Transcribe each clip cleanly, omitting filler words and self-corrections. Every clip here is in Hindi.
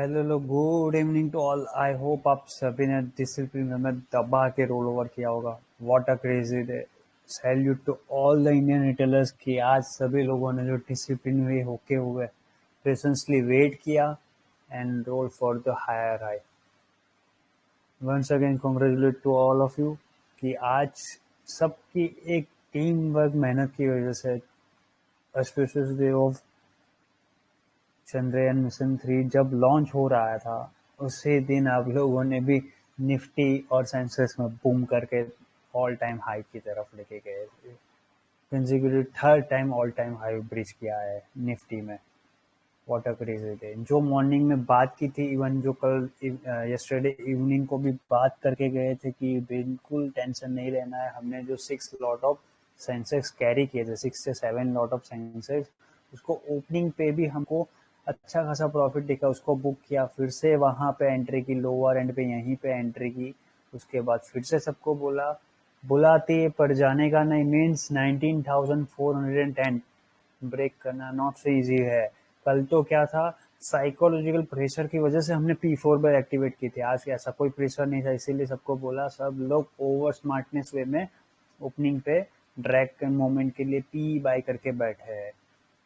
हेलो लो good evening to all. I hope आप सभी ने डिसिप्लिन में दबा के रोल ओवर किया होगा। What a crazy day. Salute to all the Indian retailers की आज सभी लोगों ने जो डिसिप्लिन में होके हुए पेशेंसली वेट किया and roll for the higher high. Once again congratulate to all of you कि आज सबकी एक टीम वर्क मेहनत की वजह से auspicious day of Chandrayaan mission 3 जब लॉन्च हो रहा था उसी दिन आप लोगों ने भी निफ्टी और सेंसेक्स में बूम करके ऑल टाइम हाई की तरफ लेके गए थे। Consecutive third time all time high breach किया है निफ्टी में। What a crazy day. जो मॉर्निंग में बात की थी, इवन जो कल यस्टरडे इवनिंग को भी बात करके गए थे कि बिल्कुल टेंशन नहीं रहना है। हमने जो 6 लॉट ऑफ सेंसेक्स कैरी किए थे, 6 से 7 लॉट ऑफ सेंसेक्स, उसको ओपनिंग पे भी हमको अच्छा खासा प्रॉफिट दिखा, उसको बुक किया, फिर से वहां पे एंट्री की, लोअर एंड पे यहीं पे एंट्री की। उसके बाद फिर से सबको बोला बुलाते पड़ जाने का नहीं, मीन्स 19,410 ब्रेक करना नॉट सो इजी है। कल तो क्या था, साइकोलॉजिकल प्रेशर की वजह से हमने P4 बार एक्टिवेट की थी। आज ऐसा कोई प्रेशर नहीं था, इसीलिए सबको बोला सब लोग ओवर स्मार्टनेस वे में ओपनिंग पे ड्रैग के मोमेंट के लिए पी बाय करके बैठे हैं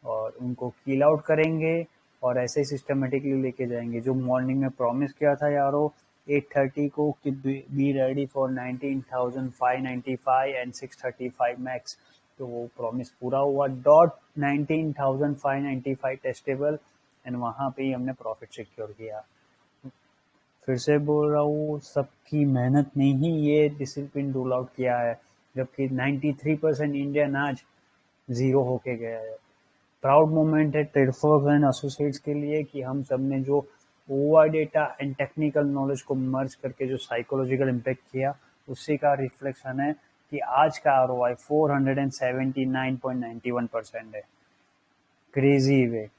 और उनको किल आउट करेंगे और ऐसे ही सिस्टमेटिकली लेके जाएंगे। जो मॉर्निंग में प्रॉमिस किया था यारो 8:30 को कि be ready for 19,595 and 635 max, तो वो प्रॉमिस पूरा हुआ। डॉट 19,595 टेस्टेबल एंड वहां पे ही हमने प्रॉफिट सिक्योर किया। फिर से बोल रहा हूँ, सबकी मेहनत ने ही ये डिसिप्लिन रोल आउट किया है, जबकि 93% इंडियन आज जीरो होके गया है। प्राउड मोमेंट है ट्रेडफर्स एंड एसोसिएट्स के लिए कि हम सब ने जो over data and technical knowledge को मर्ज करके जो साइकोलॉजिकल इम्पैक्ट किया, उसी का रिफ्लेक्शन है कि आज का ROI 479.91% है। क्रेजी वे।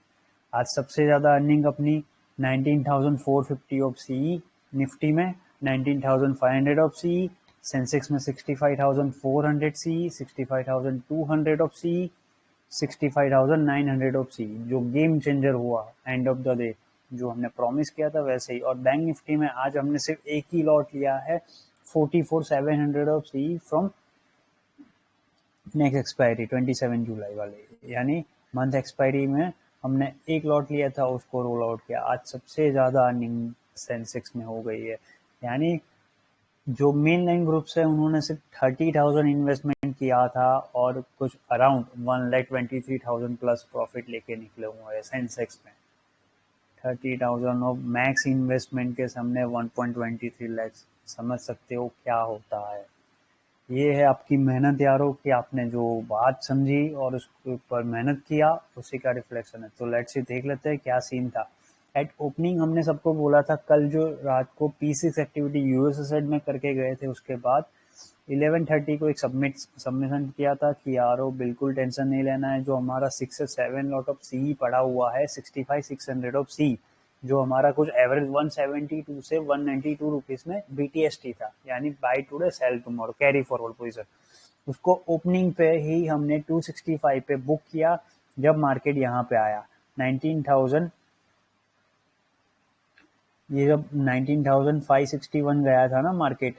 आज सबसे ज्यादा अर्निंग अपनी 19,450 ऑफ सीई, निफ्टी में 19,500 ऑफ सीई, सेंसेक्स में 65,400 सीई, 65,200 ऑफ सीई, 65,900 ऑफ सी। जो गेम चेंजर हुआ एंड ऑफ द डे, जो हमने प्रॉमिस किया था वैसे ही। और बैंक निफ्टी में आज हमने सिर्फ एक ही लॉट लिया है 44,700 of C from next expiry 27 जुलाई वाले, यानी मंथ एक्सपायरी में हमने एक लॉट लिया था, उसको रोल आउट किया। आज सबसे ज्यादा अर्निंग सेंसेक्स में हो गई है, यानी जो मेन लाइन ग्रुप्स है उन्होंने सिर्फ 30,000 इन्वेस्टमेंट किया था और कुछ अराउंड 1,23,000 प्लस प्रॉफिट लेके निकले हुए हैं सेंसेक्स में। 30,000 ऑफ मैक्स इन्वेस्टमेंट के सामने 1.23 लैक्स, समझ सकते हो क्या होता है। ये है आपकी मेहनत यारों कि आपने जो बात समझी और उसके ऊपर मेहनत किया, उसी का रिफ्लेक्शन है। तो लेट्स सी देख लेते हैं क्या सीन था। एट ओपनिंग हमने सबको बोला था कल जो रात को P6 एक्टिविटी यूएस एसेट में करके गए थे, उसके बाद 11:30 को एक सबमिशन किया था कि यारो बिल्कुल टेंशन नहीं लेना है। जो हमारा 6 से 7 लॉट ऑफ सी पड़ा हुआ है, 65,600 ऑफ सी, जो हमारा कुछ एवरेज 172 से 192 रुपीज में BTST था, यानी buy today sell tomorrow carry forward position, उसको ओपनिंग पे ही हमने 265 पे बुक किया। जब मार्केट यहाँ पे आया 19,000, ये जब 19,561 गया था ना मार्केट,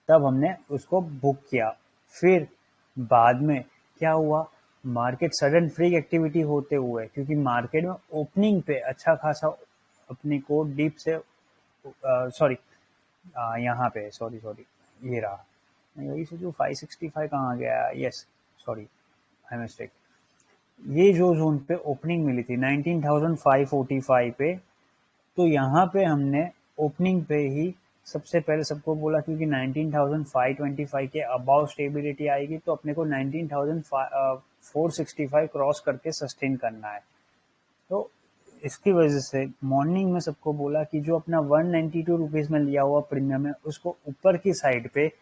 तब हमने उसको बुक किया। फिर बाद में क्या हुआ, मार्केट सडन फ्रीक एक्टिविटी होते हुए, क्योंकि मार्केट में ओपनिंग पे अच्छा खासा अपने को डीप से सॉरी यहाँ पे सॉरी ये रहा, मैं वही सोचू 565 कहाँ गया, यस सॉरी आई मिस्टेक। ये जो जोन पे ओपनिंग मिली थी 19,545 पे, तो यहाँ पे हमने ओपनिंग पे ही सबसे पहले सबको बोला क्योंकि 19,525 के अबाउ स्टेबिलिटी आएगी तो अपने को 19,465 क्रॉस करके सस्टेन करना है। तो इसकी वजह से मॉर्निंग में सबको बोला कि जो अपना 192 रुपीज में लिया हुआ प्रीमियम है, उसको ऊपर की साइड पे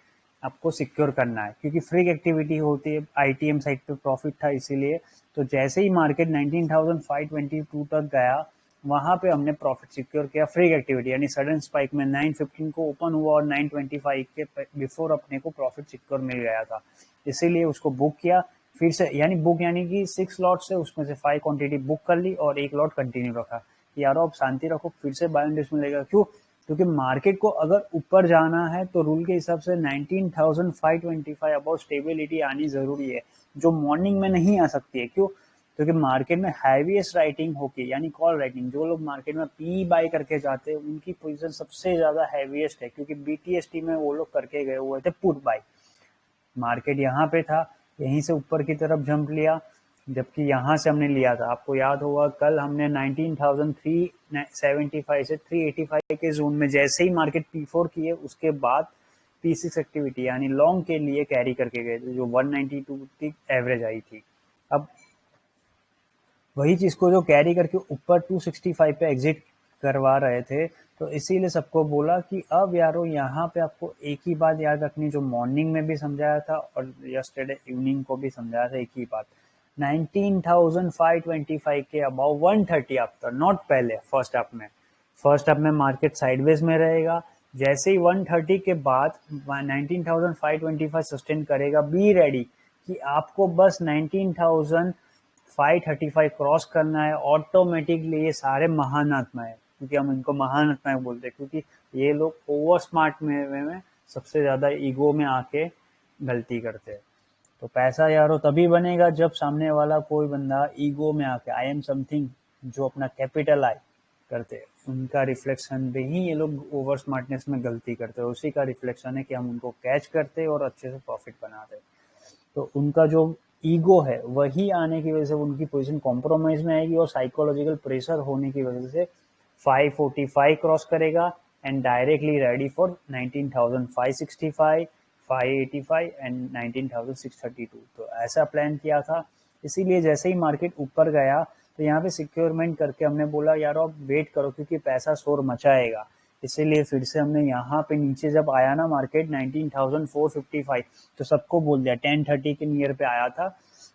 आपको सिक्योर करना है, क्योंकि फ्री एक्टिविटी होती है, ITM साइड पे प्रॉफिट था इसीलिए। तो जैसे ही मार्केट 19,522 तक गया, वहां पे हमने प्रॉफिट सिक्योर किया फ्री एक्टिविटी, यानी सडन स्पाइक में 915 को ओपन हुआ और 925 के बिफोर अपने को प्रॉफिट सिक्योर मिल गया था, इसीलिए उसको बुक किया। फिर से यानी बुक यानी कि 6 लॉट से उसमें से 5 क्वांटिटी बुक कर ली और एक लॉट कंटिन्यू रखा। कि यार आप शांति रखो, फिर से बाय ऑन डिप्स मिलेगा। क्यों? क्योंकि मार्केट को अगर ऊपर जाना है तो रूल के हिसाब से 19,525 अबाउट स्टेबिलिटी आनी जरूरी है, जो मॉर्निंग में नहीं आ सकती है। क्यों? क्योंकि मार्केट में हैवीएस्ट राइटिंग होके, यानी कॉल राइटिंग, जो लोग मार्केट में पी बाय करके जाते हैं उनकी पोजीशन सबसे ज्यादा हैवीएस्ट है, क्योंकि बीटीएसटी में वो लोग करके गए हुए थे पुट बाय। मार्केट यहाँ पे था, यहीं से ऊपर की तरफ जंप लिया, जबकि यहाँ से हमने लिया था। आपको याद होगा कल हमने 19,375 से 385 के जोन में जैसे ही मार्केट P4 किए, उसके बाद P6 एक्टिविटी यानी लॉन्ग के लिए कैरी करके गए थे, जो 192 की एवरेज आई थी। अब वही चीज को जो कैरी करके ऊपर 265 पे एग्जिट करवा रहे थे, तो इसीलिए सबको बोला कि अब यारो यहाँ पे आपको एक ही बात याद रखनी, जो मॉर्निंग में भी समझाया था और यस्टरडे इवनिंग को भी समझाया था, एक ही बात, 19,525 के अबाउ 130 आफ्टर, नॉट पहले फर्स्ट हाफ में। फर्स्ट हाफ में मार्केट साइडवेज में रहेगा, जैसे ही 130 के बाद 19,525 सस्टेन करेगा, बी रेडी कि आपको बस 19,535 क्रॉस करना है। ऑटोमेटिकली ये सारे महान आत्मा है, क्योंकि हम इनको महान आत्माएं बोलते हैं, क्योंकि ये लोग ओवर स्मार्ट में सबसे ज्यादा ईगो में आके गलती करते हैं। तो पैसा यारो तभी बनेगा जब सामने वाला कोई बंदा ईगो में आके आई एम समथिंग, जो अपना कैपिटल आई करते हैं, उनका रिफ्लेक्शन पे ही ये लोग ओवर स्मार्टनेस में गलती करते हैं। उसी का रिफ्लेक्शन है कि हम उनको कैच करते हैं और अच्छे से प्रॉफिट बनाते हैं। तो उनका जो ईगो है वही आने की वजह से उनकी पोजीशन कॉम्प्रोमाइज में आएगी, और साइकोलॉजिकल प्रेशर होने की वजह से 545 क्रॉस करेगा and directly ready for 19,565, 585 and 19,632। तो ऐसा प्लान किया था। इसीलिए जैसे ही मार्केट ऊपर गया तो यहाँ पे सिक्योरमेंट करके हमने बोला यार आप वेट करो, क्योंकि पैसा शोर मचाएगा। इसीलिए फिर से हमने यहाँ पे नीचे जब आया ना मार्केट 19,455, तो सबको बोल दिया, 1030 के नियर पे आया था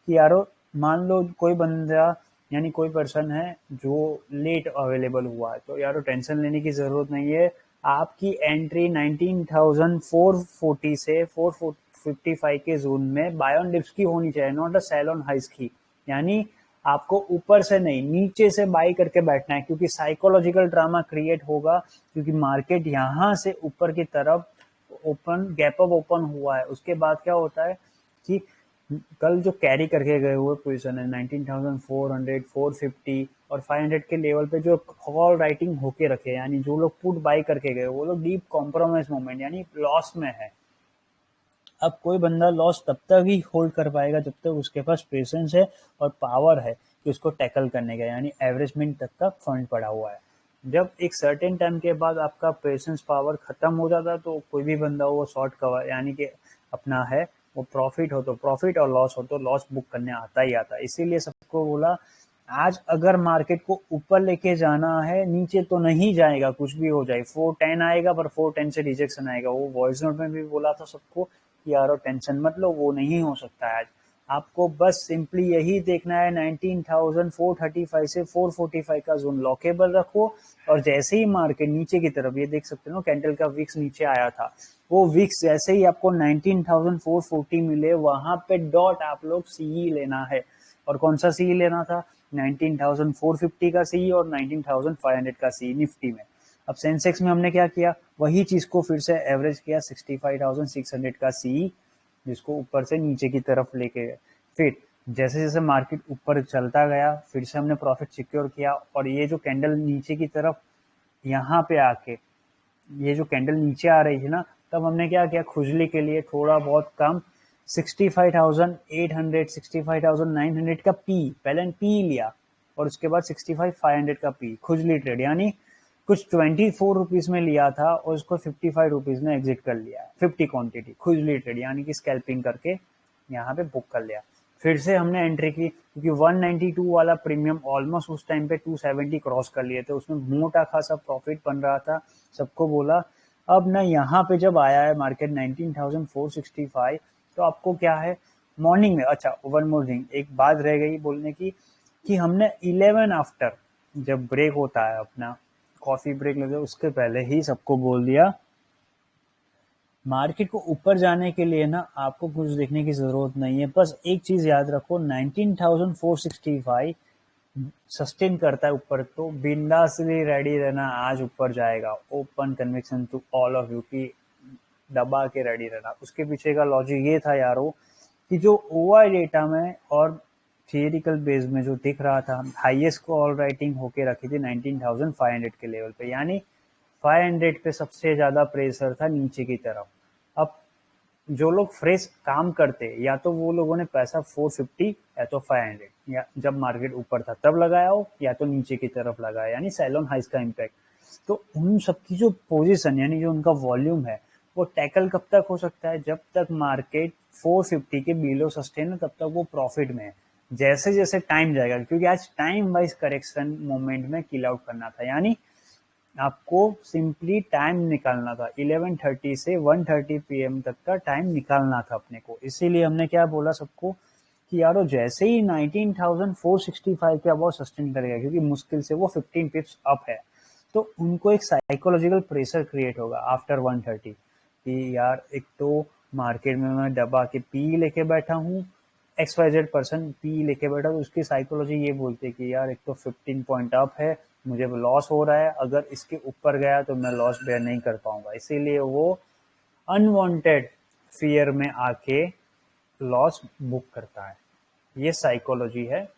कि यारो मान लो कोई बंदा यानी कोई पर्सन है जो लेट अवेलेबल हुआ है, तो यारो टेंशन लेने की जरूरत नहीं है। आपकी एंट्री 19,440 से 455 के जोन में बाय ऑन डिप्स की होनी चाहिए, नॉट अ सेल ऑन हाइस की। यानी आपको ऊपर से नहीं नीचे से बाई करके बैठना है, क्योंकि साइकोलॉजिकल ड्रामा क्रिएट होगा, क्योंकि मार्केट यहाँ से ऊपर की तरफ ओपन गैप अप ओपन हुआ है। उसके बाद क्या होता है कि कल जो कैरी करके गए हुए पोजीशन है 19,400, 450 और 500 के लेवल पे जो कॉल राइटिंग होके रखे, यानी जो लोग पुट बाई करके गए वो लोग डीप कॉम्प्रोमाइज मोमेंट यानी लॉस में है। अब कोई बंदा लॉस तब तक ही होल्ड कर पाएगा जब तक उसके पास पेशेंस है और पावर है कि उसको टैकल करने का, यानी एवरेज मिनट तक का फंड पड़ा हुआ है। जब एक सर्टेन टाइम के बाद आपका पेशेंस पावर खत्म हो जाता है, तो कोई भी बंदा वो शॉर्ट कवर यानी कि अपना है वो प्रॉफिट हो तो प्रॉफिट और लॉस हो तो लॉस बुक करने आता ही आता है। इसीलिए सबको बोला आज अगर मार्केट को ऊपर लेके जाना है, नीचे तो नहीं जाएगा, कुछ भी हो जाए। 410 आएगा पर 410 से रिजेक्शन आएगा। वो वॉइस नोट में भी बोला था सबको कि यारो टेंशन मत लो, वो नहीं हो सकता है आज। आपको बस सिंपली यही देखना है 19,435 से 445 का जोन लॉकेबल रखो, और जैसे ही मार्केट नीचे की तरफ, ये देख सकते हो कैंडल का विक्स नीचे आया था, वो विक्स जैसे ही आपको 19,440 मिले वहां पे डॉट आप लोग सीई लेना है। और कौन सा सीई लेना था? 19,450 का सीई और 19,500 का सीई निफ्टी में। अब सेंसेक्स में हमने क्या किया, वही चीज को फिर से एवरेज किया 65,600 का सीई, जिसको ऊपर से नीचे की तरफ लेके गए। फिर जैसे जैसे मार्केट ऊपर चलता गया फिर से हमने प्रॉफिट सिक्योर किया, और ये जो कैंडल नीचे की तरफ यहाँ पे आके ये जो कैंडल नीचे आ रही थी ना, तब हमने क्या किया, खुजली के लिए थोड़ा बहुत कम 65,800 65,900 का पी पहले पी लिया, और उसके बाद 65,500 का पी खुजली ट्रेड, यानी कुछ 24 रुपीज में लिया था और उसको 55 रुपीज में एग्जिट कर लिया। 50 क्वांटिटी खुजली ट्रेड यानी कि स्कैल्पिंग करके यहाँ पे बुक कर लिया। फिर से हमने एंट्री की, क्योंकि 192 वाला प्रीमियम ऑलमोस्ट उस टाइम पे 270 क्रॉस कर लिए थे, उसमें मोटा खासा प्रॉफिट बन रहा था। सबको बोला अब ना यहाँ पे जब आया है मार्केट 19,465, तो आपको क्या है मॉर्निंग में। अच्छा वन मोर थिंग, एक बात रह गई बोलने की, कि हमने 11 आफ्टर जब ब्रेक होता है अपना कॉफी ब्रेक लगे उसके पहले ही सबको बोल दिया मार्केट को ऊपर जाने के लिए ना आपको कुछ देखने की जरूरत नहीं है, बस एक चीज याद रखो 19,465 सस्टेन करता है ऊपर तो बिंदासली रेडी रहना, आज ऊपर जाएगा। Open conviction to all of you की दबा के रेडी रहना। उसके पीछे का लॉजिक ये था यारो कि जो ओआई डेटा में और थियरिकल बेस में जो दिख रहा था, हाईएस्ट कॉल राइटिंग होके रखी थी 19,500 के लेवल पे, यानी 500 पे सबसे ज्यादा प्रेशर था नीचे की तरफ। अब जो लोग फ्रेश काम करते, या तो वो लोगों ने पैसा 450 या तो 500, या जब मार्केट ऊपर था तब लगाया हो, या तो नीचे की तरफ लगाया, यानी सेल ऑन हाइस का इम्पैक्ट। तो उन सबकी जो पोजीशन यानी जो उनका वॉल्यूम है वो टैकल कब तक हो सकता है, जब तक मार्केट 450 के बिलो सस्टेन है, तब तक वो प्रॉफिट में है। जैसे जैसे टाइम जाएगा, क्योंकि आज टाइम वाइज करेक्शन मोमेंट में किल आउट करना था, यानी आपको सिंपली टाइम निकालना था। 11:30 से 1:30 पीएम तक का टाइम निकालना था अपने को। इसीलिए हमने क्या बोला सबको कि यारो जैसे ही 19,465 के अबाउ सस्टेन करेगा, क्योंकि मुश्किल से वो 15 पिप्स अप है, तो उनको एक साइकोलॉजिकल प्रेशर क्रिएट होगा आफ्टर 1:30 कि यार एक तो मार्केट में मैं दबा के पी लेके बैठा हूँ, XYZ% पी लेके बैठा, तो उसकी साइकोलॉजी ये बोलती है कि यार एक तो 15 पॉइंट अप है, मुझे लॉस हो रहा है, अगर इसके ऊपर गया तो मैं लॉस बेयर नहीं कर पाऊंगा। इसीलिए वो अनवांटेड फियर में आके लॉस बुक करता है। ये साइकोलॉजी है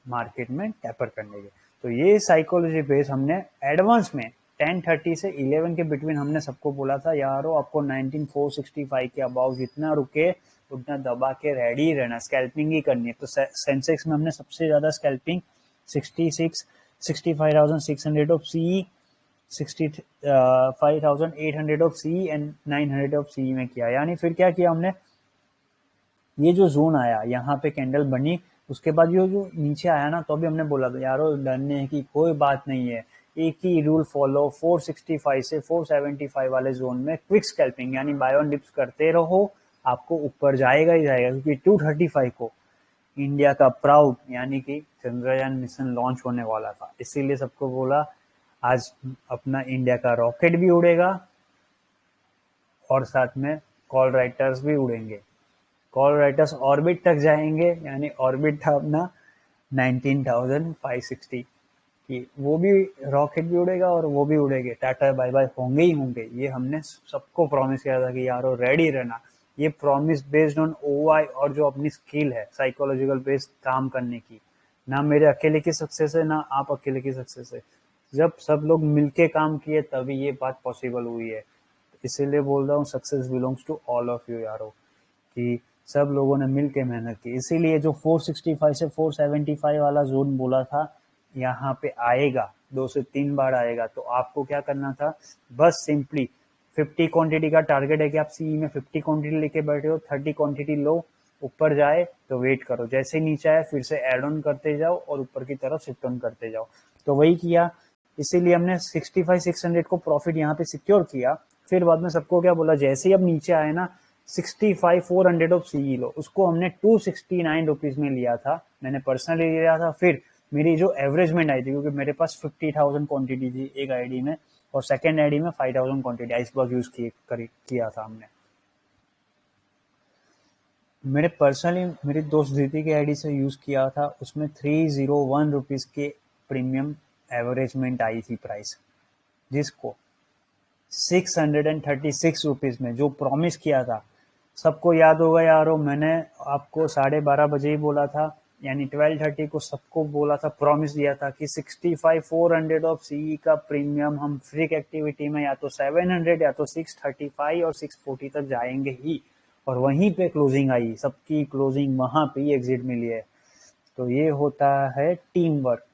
मार्केट में टैपर करने की। तो ये साइकोलॉजी बेस हमने एडवांस में 10:30 से 11 के बिटवीन हमने सबको बोला था यारो आपको 19,465 के अबाउ जितना रुके उतना दबा के रेडी रहना, स्कैल्पिंग ही करनी है। तो सेंसेक्स में हमने सबसे ज्यादा scalping 65,600 of CE, 65,800 of CE and 900 of CE में किया। यानी फिर क्या किया हमने, ये जो जोन आया यहाँ पे कैंडल बनी, उसके बाद ये जो नीचे आया ना, तो अभी हमने बोला था यारो डरने की कोई बात नहीं है, एक ही रूल फॉलो, 465 से 475 वाले जोन में क्विक स्कैल्पिंग यानी बाय ऑन डिप्स करते रहो, आपको ऊपर जाएगा ही जाएगा। क्योंकि 235 को इंडिया का प्राउड यानी कि चंद्रयान मिशन लॉन्च होने वाला था, इसीलिए सबको बोला आज अपना इंडिया का रॉकेट भी उड़ेगा और साथ में कॉल राइटर्स भी उड़ेंगे। कॉल राइटर्स ऑर्बिट तक जाएंगे, यानी ऑर्बिट था अपना 19,560 कि वो भी रॉकेट भी उड़ेगा और वो भी उड़ेंगे, टाटा बाय बाय होंगे ही होंगे। ये हमने सबको प्रॉमिस किया था कि यारो रेडी रहना। ये प्रॉमिस बेस्ड ऑन ओआई और जो अपनी स्किल है साइकोलॉजिकल बेस्ड काम करने की, ना मेरे अकेले की सक्सेस है ना आप अकेले की सक्सेस है, जब सब लोग मिलके काम किए तभी ये बात पॉसिबल हुई है। इसीलिए बोल रहा हूँ success belongs to all of you यारो, कि सब लोगों ने मिलके मेहनत की। इसीलिए जो 465 से 475 वाला जोन बोला था यहाँ पे आएगा, 2 से 3 बार आएगा, तो आपको क्या करना था, बस सिंपली 50 क्वांटिटी का टारगेट है कि आप सीई में 50 क्वांटिटी लेके बैठे हो, 30 क्वांटिटी लो, ऊपर जाए तो वेट करो, जैसे नीचे आए फिर से एड ऑन करते जाओ और ऊपर की तरफ शिफ्ट ऑन करते जाओ। तो वही किया, इसीलिए हमने 65,600 को प्रॉफिट यहाँ पे सिक्योर किया। फिर बाद में सबको क्या बोला, जैसे ही अब नीचे आए ना 65,400 ऑफ सीई लो, उसको हमने 269 रुपीज में लिया था, मैंने पर्सनली लिया था। फिर मेरी जो एवरेजमेंट आई थी, क्योंकि मेरे पास 50,000 क्वांटिटी थी एक आईडी में और सेकेंड आईडी में 5,000 क्वांटिटी आइसबर्ग यूज किया था हमने। मेरे पर्सनली मेरी दोस्त दीदी की आईडी से यूज किया था, उसमें 301 रुपीज के प्रीमियम एवरेजमेंट आई थी प्राइस, जिसको 636 रुपीज में जो प्रॉमिस किया था, सबको याद होगा यारो, मैंने आपको 12:30 ही बोला था, यानी 12:30 को सबको बोला था, प्रॉमिस दिया था कि 65,400 ऑफ सीई का प्रीमियम हम फ्रीक एक्टिविटी में या तो 700 या तो 635 और 640 तक जाएंगे ही। और वहीं पे क्लोजिंग आई, सबकी क्लोजिंग वहां पे ही एग्जिट मिली है। तो ये होता है टीम वर्क।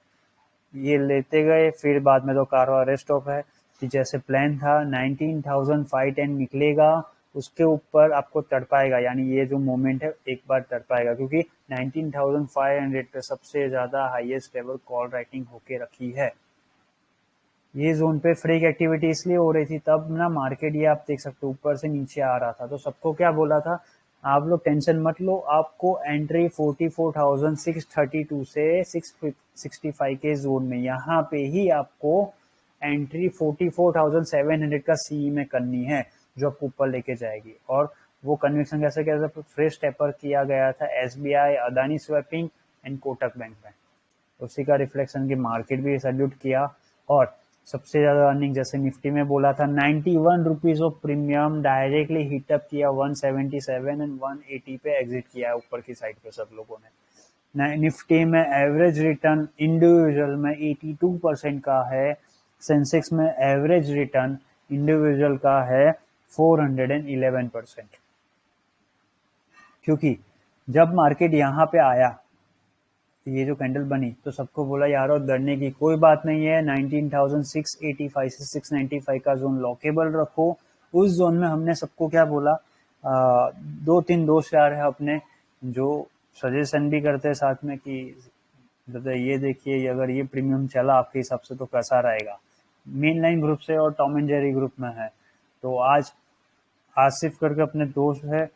ये लेते गए, फिर बाद में तो कारवा रेस्ट ऑफ है कि जैसे प्लान था 19,510 निकलेगा, उसके ऊपर आपको तड़पाएगा, यानी ये जो मोमेंट है एक बार तड़पाएगा, क्योंकि 19,500 पे सबसे ज्यादा हाईएस्ट लेवल कॉल राइटिंग होके रखी है। ये जोन पे फ्रीक एक्टिविटी इसलिए हो रही थी तब ना, मार्केट ये आप देख सकते हो ऊपर से नीचे आ रहा था, तो सबको क्या बोला था, आप लोग टेंशन मत लो, आपको एंट्री 44,632 से 665 के जोन में, यहाँ पे ही आपको एंट्री 44,700 का सीई में करनी है, जो आपको ऊपर लेके जाएगी। और वो कन्विक्शन कैसे कैसे फ्रेश टेपर किया गया था, SBI, Adani swapping and Kotak bank में। उसी का रिफ्लेक्शन की मार्केट भी सैल्यूट किया। और सबसे ज्यादा अर्निंग जैसे निफ्टी में बोला था 91 rupees of premium directly hit up किया 177 एंड 180 पे एग्जिट किया ऊपर की साइड पे सब लोगों ने। निफ्टी में एवरेज रिटर्न इंडिविजुअल में 82% का है। सेंसेक्स में एवरेज रिटर्न इंडिविजुअल का है 411%। क्योंकि जब मार्केट यहाँ पे आया ये जो कैंडल बनी तो सबको बोला यार और डरने की कोई बात नहीं है, 19,685 से 695 का जोन लॉकेबल रखो। उस जोन में हमने सबको क्या बोला, दो तीन दोस्त यार है अपने जो सजेशन भी करते हैं साथ में कि दादा ये देखिए अगर ये प्रीमियम चला आपके हिसाब से तो कैसा रहेगा। मेन लाइन ग्रुप से और टॉम एंड जेरी ग्रुप में है। तो आज आसिफ करके अपने दोस्त है,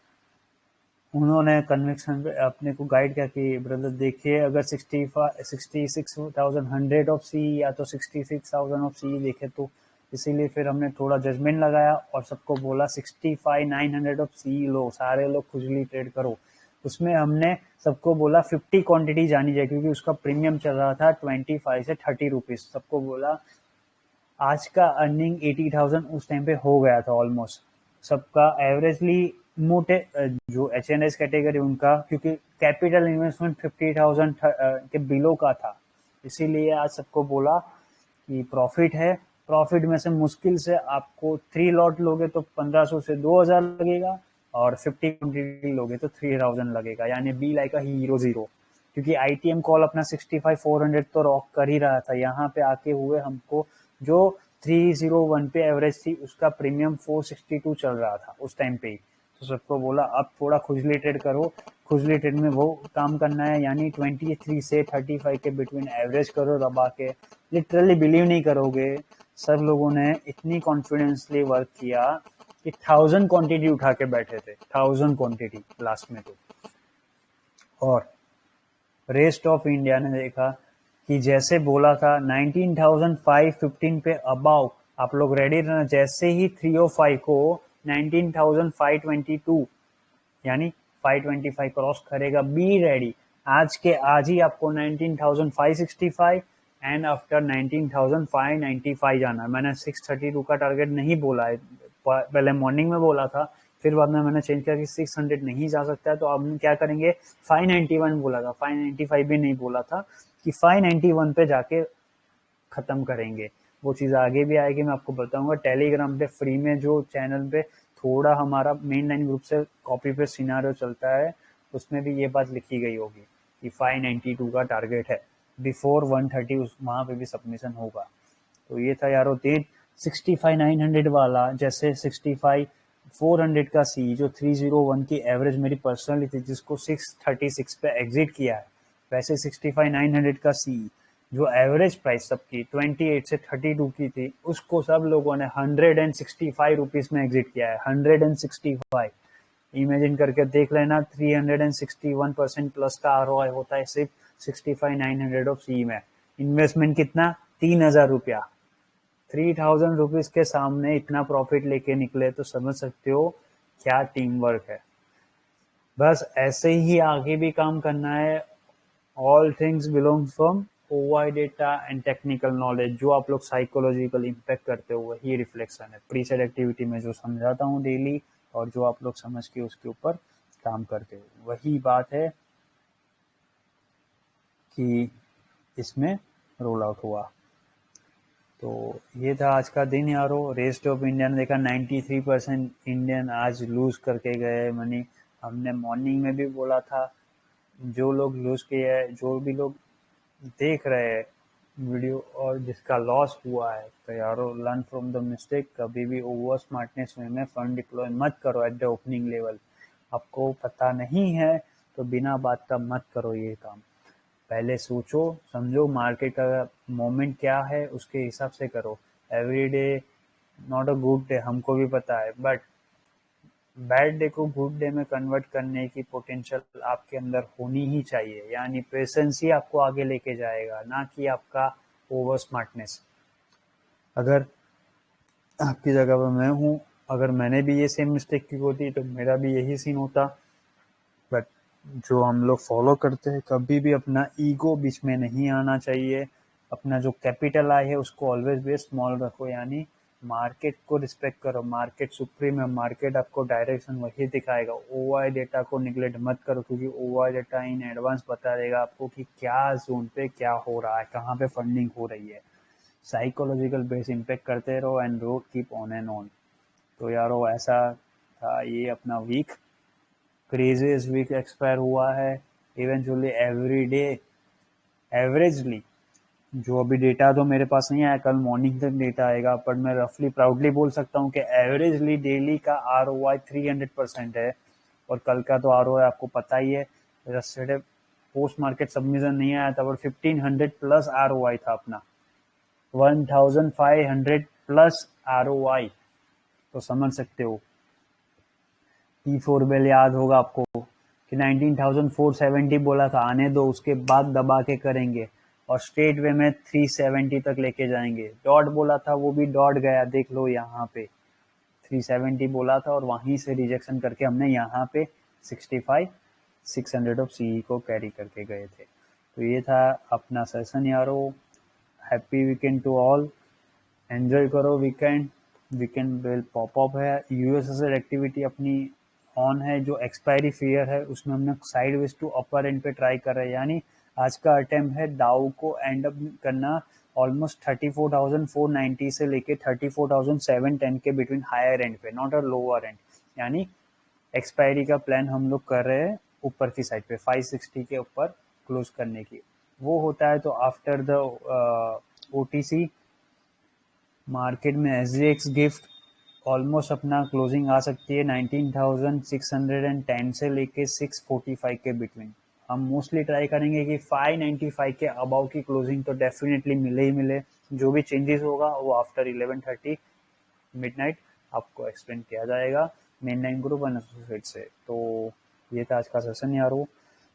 उन्होंने कन्विक्शन अपने को गाइड किया कि ब्रदर देखिए अगर 66,100 ऑफ सी या तो 66,000 ऑफ सी देखे तो, इसीलिए फिर हमने थोड़ा जजमेंट लगाया और सबको बोला 65,900 ऑफ सी लो, सारे लोग खुजली ट्रेड करो। उसमें हमने सबको बोला 50 क्वांटिटी जानी चाहिए क्योंकि उसका प्रीमियम चल रहा था 25 से 30 रुपीज। सबको बोला आज का अर्निंग 80,000 उस टाइम पे हो गया था ऑलमोस्ट सबका एवरेजली। मोटे जो एच कैटेगरी उनका क्योंकि कैपिटल इन्वेस्टमेंट 50,000 के बिलो का था, इसीलिए आज सबको बोला कि प्रॉफिट है। प्रॉफिट में से मुश्किल से आपको 3 लॉट लोगे तो 1500 से 2000 लगेगा और 50 क्वांटिटी लोगे तो 3000 लगेगा, यानी be like a hero zero. क्योंकि आईटीएम कॉल अपना 65,400 तो रॉक कर ही रहा था, यहाँ पे आके हुए हमको जो 301 पे एवरेज थी उसका प्रीमियम 462 चल रहा था उस टाइम पे ही। तो सबको बोला अब थोड़ा खुजली ट्रेड करो, खुजली ट्रेड में वो काम करना है, यानी 23 से 35 के बिटवीन एवरेज करो दबा के। लिटरली बिलीव नहीं करोगे, सब लोगों ने इतनी कॉन्फिडेंसली वर्क किया कि 1000 क्वांटिटी उठा के बैठे थे, 1000 क्वांटिटी लास्ट में तो। और रेस्ट ऑफ इंडिया ने देखा कि जैसे बोला था 19,515 पे अबाउ आप लोग रेडी रहना, जैसे ही 305 को 19,522 यानी 525 क्रॉस करेगा, बी रेडी। आज के आज ही आपको 19,565 एंड आफ्टर 19,595 जाना। मैंने 632 का टारगेट नहीं बोला है, पहले मॉर्निंग में बोला था, फिर बाद में मैंने चेंज किया कि 600 नहीं जा सकता है तो अब हम क्या करेंगे 591 बोला था, 595 भी नहीं बोला था कि 591 पे जाके खत्म करेंगे। वो चीज आगे भी आएगी, मैं आपको बताऊंगा टेलीग्राम पे फ्री में जो चैनल पे थोड़ा हमारा मेन लाइन ग्रुप से कॉपी पे सिनारियो चलता है, उसमें भी ये बात लिखी गई होगी कि 592 का टारगेट है, बिफोर 130 उस वहां पे भी सबमिशन होगा। तो ये था यारो दिन 65,900 वाला। जैसे 65,400 का सी जो 301 की एवरेज मेरी पर्सनली थी जिसको 636 पे एग्जिट किया है, वैसे 65,900 का सी जो एवरेज प्राइस सबकी 28 से 32 की थी उसको सब लोगों ने 165 रुपीज में एग्जिट किया है। 165 इमेजिन करके देख लेना, 361% प्लस का आरओआई होता है सिर्फ 65,900 ऑफ सी में। इन्वेस्टमेंट कितना 3,000 रुपया, 3,000 रुपीज के सामने इतना प्रॉफिट लेके निकले तो समझ सकते हो क्या टीम वर्क है। बस ऐसे ही आगे भी काम करना है। All things belongs from ओवाई data and technical knowledge. जो आप लोग साइकोलॉजिकल इम्पैक्ट करते हो वही रिफ्लेक्शन है। प्रीसेट एक्टिविटी में जो समझाता हूँ डेली और जो आप लोग समझ के उसके ऊपर काम करते हो वही बात है कि इसमें रोल आउट हुआ। तो ये था आज का दिन यारो। रेस्ट ऑफ इंडिया ने देखा 93% इंडियन आज लूज करके गए मनी। हमने मॉर्निंग में भी बोला था जो लोग लूज किए हैं, जो भी लोग देख रहे हैं वीडियो और जिसका लॉस हुआ है, तो यारो लर्न फ्रॉम द मिस्टेक। कभी भी ओवर स्मार्टनेस में फंड डिप्लॉय मत करो एट द ओपनिंग लेवल। आपको पता नहीं है तो बिना बात का मत करो ये काम। पहले सोचो समझो मार्केट का मोमेंट क्या है, उसके हिसाब से करो। Every day not a good day, हमको भी पता है, बट बैड डे को गुड डे में कन्वर्ट करने की पोटेंशियल आपके अंदर होनी ही चाहिए। यानी पेशेंस ही आपको आगे लेके जाएगा, ना कि आपका ओवर स्मार्टनेस। अगर आपकी जगह पर मैं हूँ, अगर मैंने भी ये सेम मिस्टेक की होती तो मेरा भी यही सीन होता। बट जो हम लोग फॉलो करते हैं, कभी भी अपना ईगो बीच में नहीं आना चाहिए। अपना जो कैपिटल आई है उसको ऑलवेज भी स्मॉल रखो, यानी मार्केट को रिस्पेक्ट करो। मार्केट सुप्रीम है, मार्केट आपको डायरेक्शन वही दिखाएगा। ओआई डेटा को निगलेक्ट मत करो, क्योंकि ओआई डेटा इन एडवांस बता देगा आपको कि क्या जोन पे क्या हो रहा है, कहाँ पे फंडिंग हो रही है। साइकोलॉजिकल बेस इम्पेक्ट करते रहो and road keep on and on. तो यारो ऐसा था ये अपना वीक। क्रेजीज वीक एक्सपायर हुआ है। इवेंचुअली एवरी डे एवरेजली, जो अभी डेटा तो मेरे पास नहीं आया, कल मॉर्निंग तक डेटा आएगा, पर मैं रफली प्राउडली बोल सकता हूँ कि एवरेजली डेली का ROI 300% है। और कल का तो ROI आपको पता ही है, यस्टरडे पोस्ट मार्केट सबमिशन नहीं आया था, पर 1500 प्लस ROI था अपना, 1500 प्लस ROI। तो समझ सकते हो। T4 बेल याद होगा आपको कि 19,470 बोला था, आने दो, उसके बाद दबा के करेंगे और स्ट्रेट वे में 370 तक लेके जाएंगे। डॉट बोला था, वो भी डॉट गया, देख लो यहाँ पे 370 बोला था और वहीं से रिजेक्शन करके हमने यहाँ पे 65 600 ऑफ सीई को कैरी करके गए थे। तो ये था अपना सेशन यारो। Happy weekend to all, enjoy करो weekend. Weekend will pop up है, यूएसएसएल एक्टिविटी अपनी ऑन है। जो एक्सपायरी फियर है उसमें हमने sideways to upper end पे ट्राई कर रहे हैं, यानी आज का अटेम्प्ट है डाउ को एंड अप करना ऑलमोस्ट 34,490 से लेके 34,710 के बिटवीन हायर एंड पे, नॉट अ लोअर एंड। यानी एक्सपायरी का प्लान हम लोग कर रहे हैं ऊपर की साइड पे 560 के ऊपर क्लोज करने की। वो होता है तो आफ्टर द ओटीसी मार्केट में SGX गिफ्ट ऑलमोस्ट अपना क्लोजिंग आ सकती है 19,610 से लेके 645 के बिटवीन। हम मोस्टली ट्राई करेंगे कि 595 के अबाउ की क्लोजिंग तो डेफिनेटली मिले ही मिले। जो भी चेंजेस होगा वो आफ्टर 11:30 मिडनाइट आपको एक्सप्लेन किया जाएगा main line group and associate से। तो ये था आज का सेशन यारो।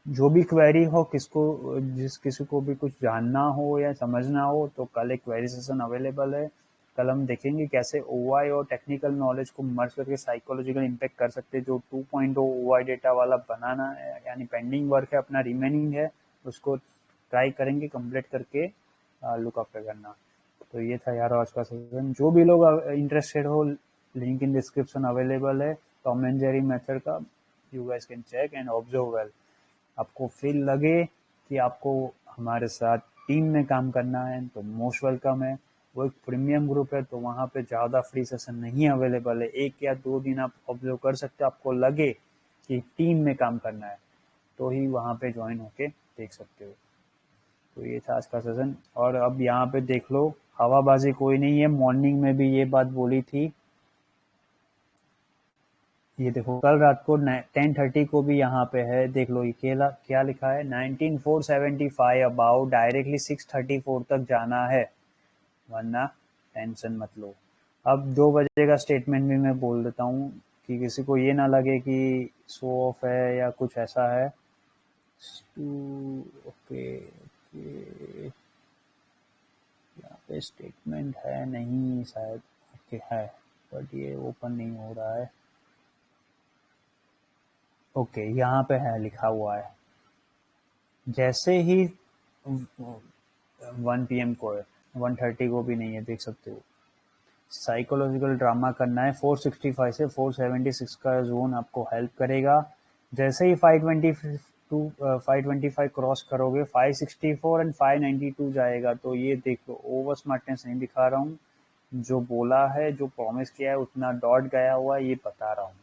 जो भी क्वेरी हो, किसी को भी कुछ जानना हो या समझना हो, तो कल एक क्वेरी सेशन अवेलेबल है। कल हम देखेंगे कैसे ओआई और टेक्निकल नॉलेज को मर्ज करके साइकोलॉजिकल इम्पैक्ट कर सकते हैं। जो 2.0 ओआई डेटा वाला बनाना है, यानी पेंडिंग वर्क है अपना, रिमेनिंग है, उसको ट्राई करेंगे कंप्लीट करके लुक आफ्टर करना। तो ये था यार आज का सेशन। जो भी लोग इंटरेस्टेड हो, लिंक इन डिस्क्रिप्शन अवेलेबल है टॉम एंड जेरी मेथड का, you guys can check and observe well. आपको फील लगे कि आपको हमारे साथ टीम में काम करना है तो मोस्ट वेलकम है। वो एक प्रीमियम ग्रुप है, तो वहाँ पे ज़्यादा फ्री सेशन नहीं अवेलेबल है। 1 या 2 दिन आप ऑब्जर्व कर सकते हो, आपको लगे कि टीम में काम करना है तो ही वहाँ पे ज्वाइन होके देख सकते हो। तो ये था आज का सेशन। और अब यहाँ पे देख लो, हवाबाजी कोई नहीं है, मॉर्निंग में भी ये बात बोली थी। ये देखो कल रात को 10:30 को भी यहाँ पे है, देख लो ये क्या लिखा है, 19,475 अबाउट डायरेक्टली 634 तक जाना है, वरना टेंशन मत लो। अब 2 बजे का स्टेटमेंट भी मैं बोल देता हूँ कि किसी को ये ना लगे कि शो ऑफ है या कुछ ऐसा है। ओके, यहाँ पे स्टेटमेंट है नहीं शायद, ओके है, बट ये ओपन नहीं हो रहा है। ओके, यहाँ पे है, लिखा हुआ है। जैसे ही 1 PM को है, 1:30 को भी नहीं है, देख सकते हो। साइकोलॉजिकल ड्रामा करना है, 465 से 476 का जोन आपको हेल्प करेगा। जैसे ही 525 क्रॉस करोगे, 564 एंड 592 जाएगा। तो ये देख लो, ओवर स्मार्टनेस नहीं दिखा रहा हूँ, जो बोला है, जो प्रॉमिस किया है उतना डॉट गया हुआ है, ये बता रहा हूँ,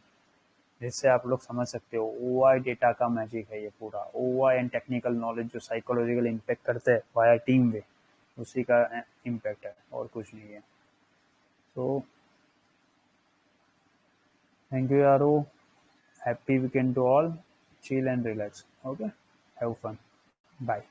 जिससे आप लोग समझ सकते हो। ओआई डेटा का मैजिक है ये पूरा। ओआई एंड टेक्निकल नॉलेज जो साइकोलॉजिकल इम्पैक्ट करते हैं वाया टीम वे, उसी का इम्पैक्ट है और कुछ नहीं है। तो थैंक यू यारो, happy weekend to all, chill and relax, okay, have fun, bye.